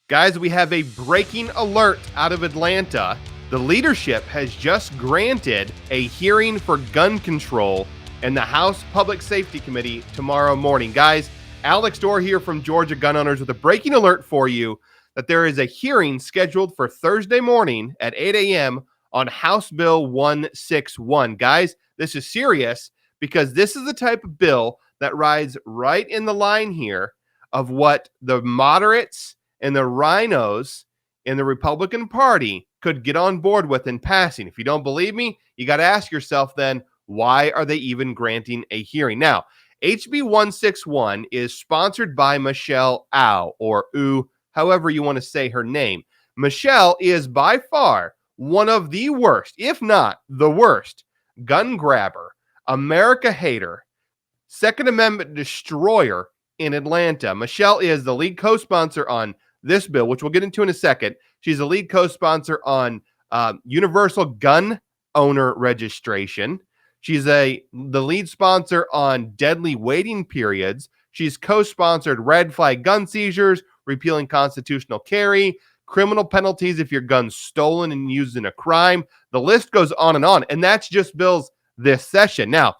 Guys, we have a breaking alert out of Atlanta. The leadership has just granted a hearing for gun control in the House Public Safety Committee tomorrow morning. Guys, Alex Dorr here from Georgia Gun Owners with a breaking alert for you that there is a hearing scheduled for Thursday morning at 8 a.m. on House Bill 161. Guys, this is serious because this is the type of bill that rides right in the line here of what the moderates and the RINOs in the Republican Party could get on board with in passing. If you don't believe me, you got to ask yourself then, why are they even granting a hearing? Now, HB 161 is sponsored by Michelle Au, or U, however you want to say her name. Michelle is by far one of the worst, if not the worst, gun grabber, America hater, Second Amendment destroyer in Atlanta. Michelle is the lead co-sponsor on this bill, which we'll get into in a second. She's a lead co-sponsor on universal gun owner registration. She's the lead sponsor on deadly waiting periods. She's co-sponsored red flag gun seizures, repealing constitutional carry, criminal penalties if your gun's stolen and used in a crime. The list goes on, and that's just bills this session. Now,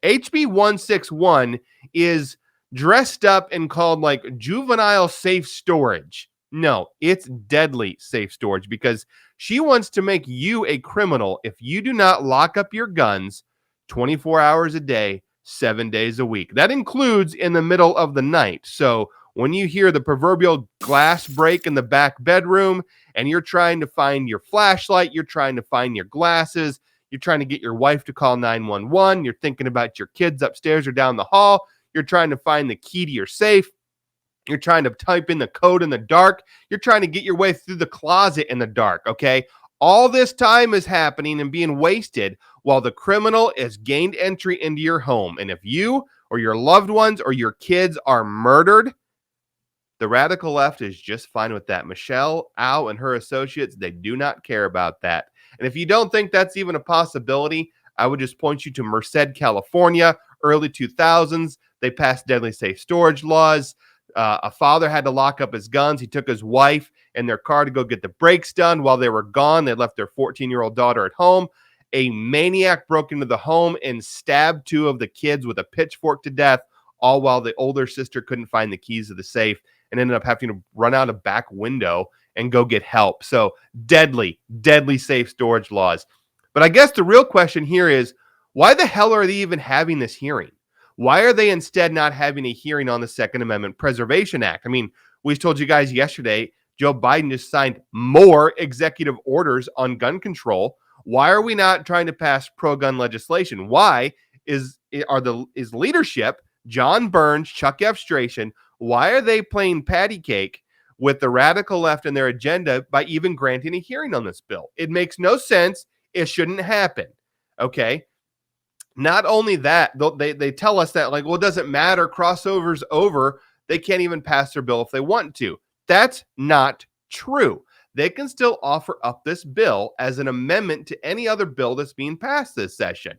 HB 161 is dressed up and called like juvenile safe storage. No, it's deadly safe storage because she wants to make you a criminal if you do not lock up your guns 24 hours a day, 7 days a week. That includes in the middle of the night. So when you hear the proverbial glass break in the back bedroom and you're trying to find your flashlight, you're trying to find your glasses, you're trying to get your wife to call 911, you're thinking about your kids upstairs or down the hall, you're trying to find the key to your safe, you're trying to type in the code in the dark, you're trying to get your way through the closet in the dark, okay? All this time is happening and being wasted while the criminal is gained entry into your home. And if you or your loved ones or your kids are murdered, the radical left is just fine with that. Michelle Au and her associates, they do not care about that. And if you don't think that's even a possibility, I would just point you to Merced, California, early 2000s. They passed deadly safe storage laws. A father had to lock up his guns. He took his wife in their car to go get the brakes done. While they were gone, they left their 14-year-old daughter at home. A maniac broke into the home and stabbed two of the kids with a pitchfork to death, all while the older sister couldn't find the keys to the safe and ended up having to run out a back window and go get help. So deadly, deadly safe storage laws. But I guess the real question here is, why the hell are they even having this hearing? Why are they instead not having a hearing on the Second Amendment Preservation Act? I mean, we told you guys yesterday, Joe Biden just signed more executive orders on gun control. Why are we not trying to pass pro-gun legislation? Why is leadership, John Burns, Chuck Efstration, why are they playing patty cake with the radical left and their agenda by even granting a hearing on this bill? It makes no sense. It shouldn't happen. Okay. Not only that, they tell us that, like, well, it doesn't matter. Crossover's over. They can't even pass their bill if they want to. That's not true. They can still offer up this bill as an amendment to any other bill that's being passed this session.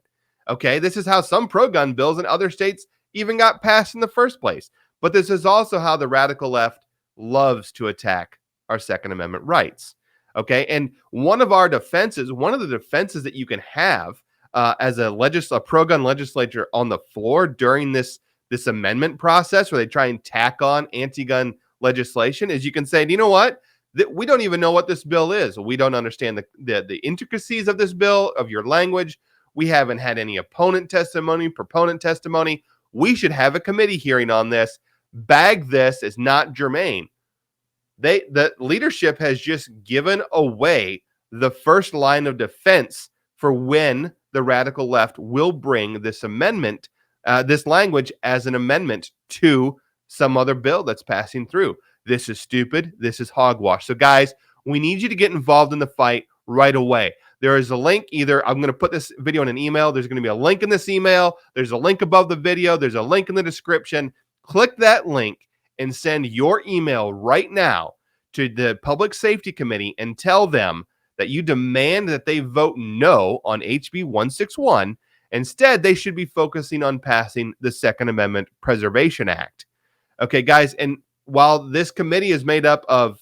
Okay. This is how some pro-gun bills in other states even got passed in the first place. But this is also how the radical left loves to attack our Second Amendment rights. Okay. And one of the defenses that you can have as a pro-gun legislature on the floor during this amendment process where they try and tack on anti-gun legislation is you can say, you know what? We don't even know what this bill is. We don't understand the intricacies of this bill, of your language. We haven't had any proponent testimony. We should have a committee hearing on this. Bag this is not germane. The leadership has just given away the first line of defense for when the radical left will bring this amendment, this language as an amendment to some other bill that's passing through. This is stupid. This is hogwash. So guys, we need you to get involved in the fight right away. There is a link. Either I'm going to put this video in an email. There's going to be a link in this email. There's a link above the video. There's a link in the description. Click that link and send your email right now to the Public Safety Committee and tell them that you demand that they vote no on HB 161. Instead, they should be focusing on passing the Second Amendment Preservation Act. Okay, guys, and while this committee is made up of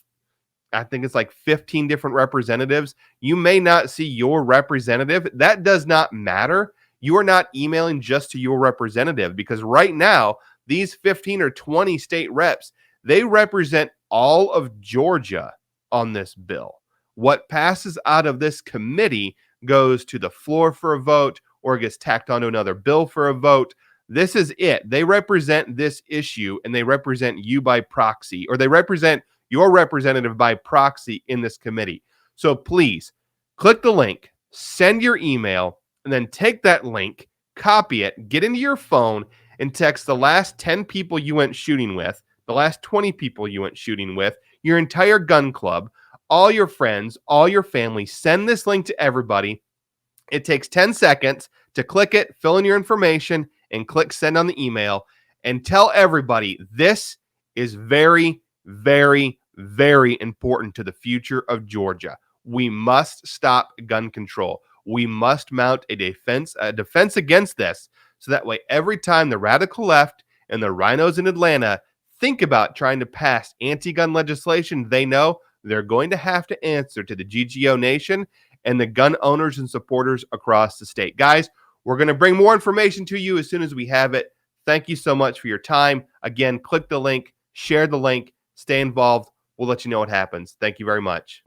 I think it's like 15 different representatives. You may not see your representative. That does not matter. You are not emailing just to your representative because right now, these 15 or 20 state reps, they represent all of Georgia on this bill. What passes out of this committee goes to the floor for a vote or gets tacked onto another bill for a vote. This is it. They represent this issue and they represent you by proxy, or they represent your representative by proxy in this committee. So please click the link, send your email, and then take that link, copy it, get into your phone, and text the last 10 people you went shooting with, the last 20 people you went shooting with, your entire gun club, all your friends, all your family. Send this link to everybody. It takes 10 seconds to click it, fill in your information, and click send on the email. And tell everybody this is very, very, very important to the future of Georgia. We must stop gun control. We must mount a defense against this, so that way every time the radical left and the RINOs in Atlanta think about trying to pass anti-gun legislation, they know they're going to have to answer to the GGO Nation and the gun owners and supporters across the state. Guys, we're going to bring more information to you as soon as we have it. Thank you so much for your time. Again, click the link, share the link, stay involved. We'll let you know what happens. Thank you very much.